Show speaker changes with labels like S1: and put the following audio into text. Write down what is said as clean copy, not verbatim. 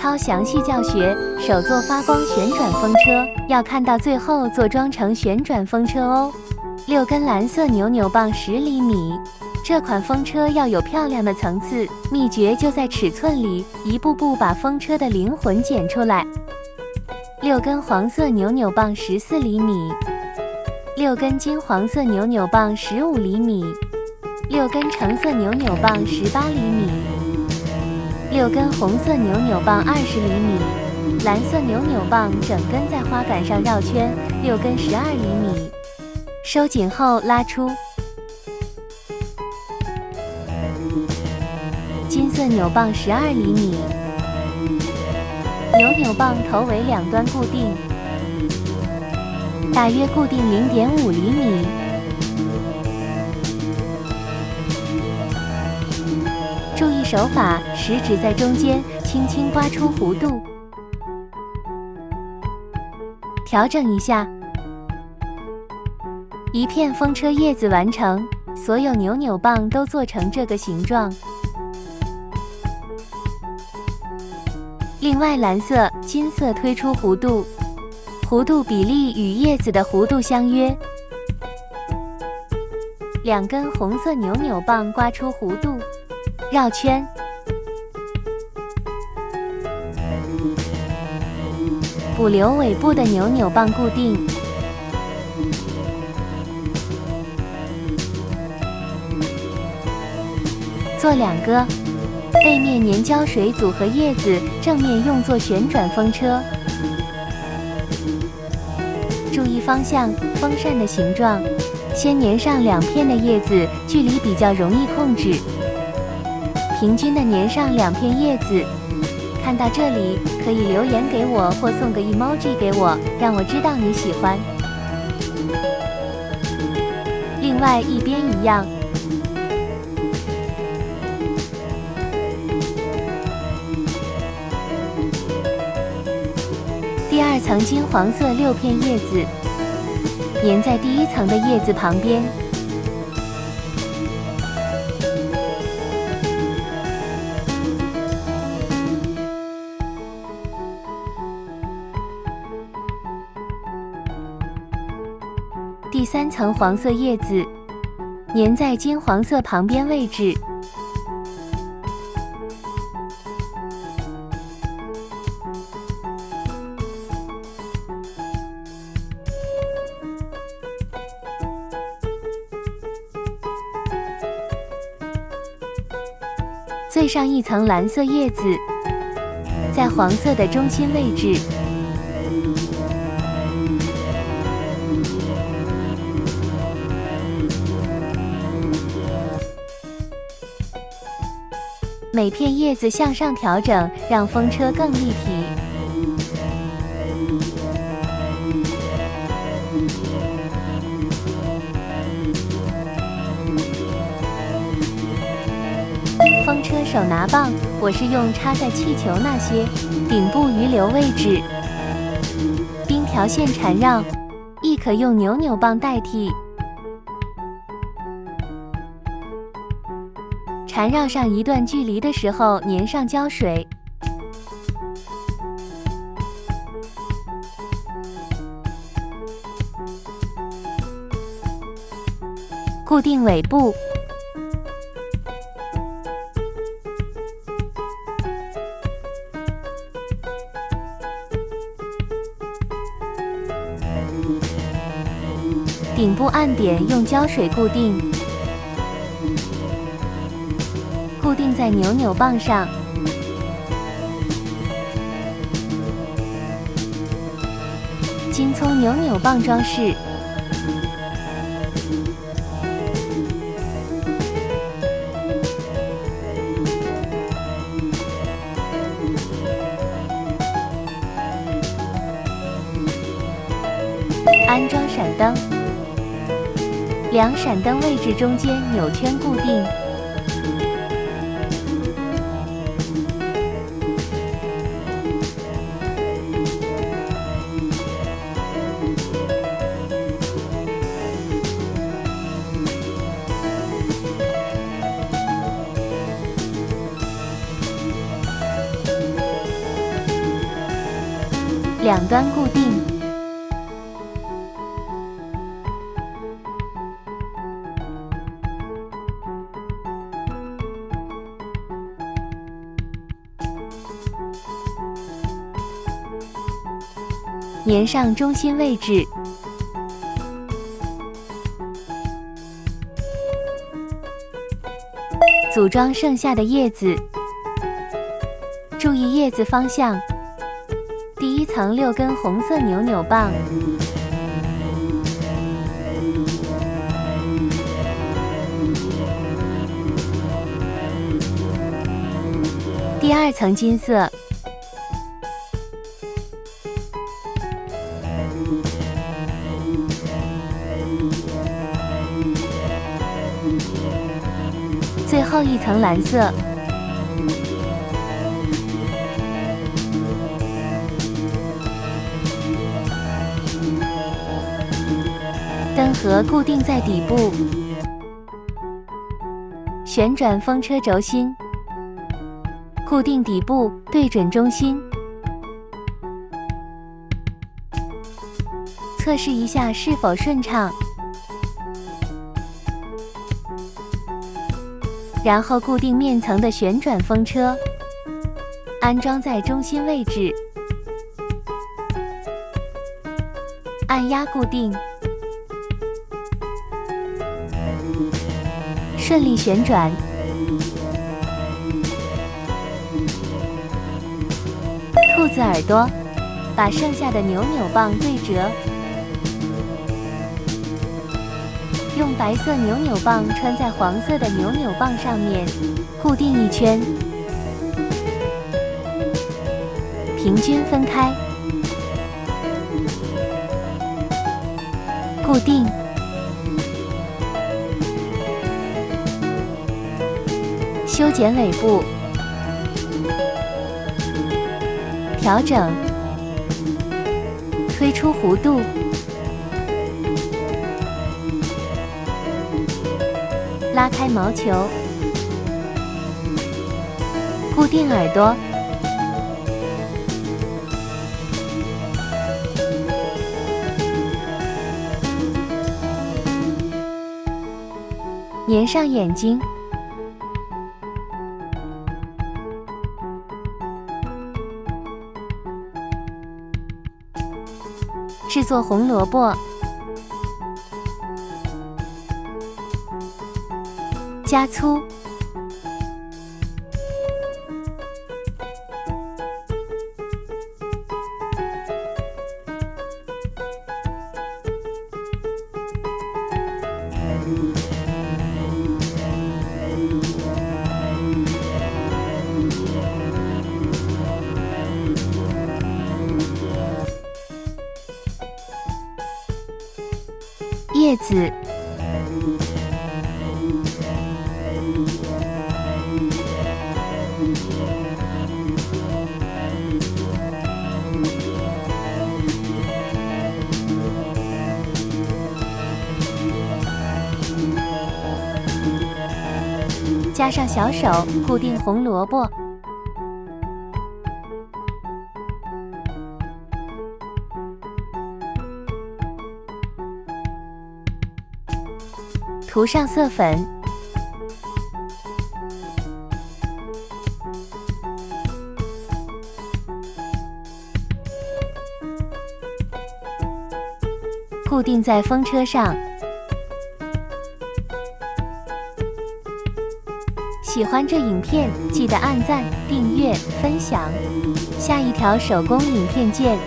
S1: 超詳細教學，手做發光旋轉風車，要看到最後做裝成旋轉風車哦。6根藍色扭扭棒10厘米，這款風車要有漂亮的層次，秘訣就在尺寸裡，一步步把風車的靈魂剪出來。6根黃色扭扭棒14厘米，6根金黃色扭扭棒15厘米，6根橙色扭扭棒18厘米，6根紅色扭扭棒20厘米，藍色扭扭棒整根在花桿上繞圈，6根12厘米，收緊後拉出。金色扭棒12厘米，扭扭棒頭尾两端固定，大約固定0.5厘米。注意手法，食指在中間輕輕刮出弧度，調整一下。一片風車葉子完成，所有扭扭棒都做成這個形狀。另外，藍色、金色推出弧度，弧度比例與葉子的弧度相約。2根紅色扭扭棒刮出弧度，繞圈。補留尾部的扭扭棒固定。做2個。背面粘膠水組合葉子，正面用作旋轉風車。注意方向，風扇的形狀。先粘上2片的葉子，距離比較容易控制。平均的粘上2片葉子。看到這裡，可以留言給我或送個 emoji 給我，讓我知道你喜歡。另外一邊一樣。第2層金黃色6片葉子，粘在第1層的葉子旁邊。第3層黃色葉子，粘在金黃色旁邊位置。最上一層藍色葉子，在黃色的中心位置。每片葉子向上調整，讓風車更立體。風車手拿棒，我是用插在氣球那些頂部餘留位置。冰條線纏繞，亦可用扭扭棒代替。纏繞上一段距離的時候，粘上膠水。固定尾部。顶部暗點用膠水固定，固定在扭扭棒上。金蔥扭扭棒裝飾。安裝閃燈。2閃燈位置中間扭圈固定。兩端固定。粘上中心位置。組裝剩下的葉子，注意葉子方向。第一層6根紅色扭扭棒，第二層金色，最後一層藍色。燈盒固定在底部，旋轉風車軸心，固定底部，對準中心。測試一下是否順暢。然後固定面層的旋轉風車，安裝在中心位置，按壓固定，順利旋轉。兔子耳朵，把剩下的扭扭棒对折。用白色扭扭棒穿在黃色的扭扭棒上面，固定一圈，平均分開，固定，修剪尾部，調整，推出弧度。拉開毛球，固定耳朵，粘上眼睛，製作紅蘿蔔。加粗，葉子。加上小手，固定紅蘿蔔。塗上色粉。固定在風車上。喜歡這影片，記得按讚、訂閱、分享。下一條手工影片見。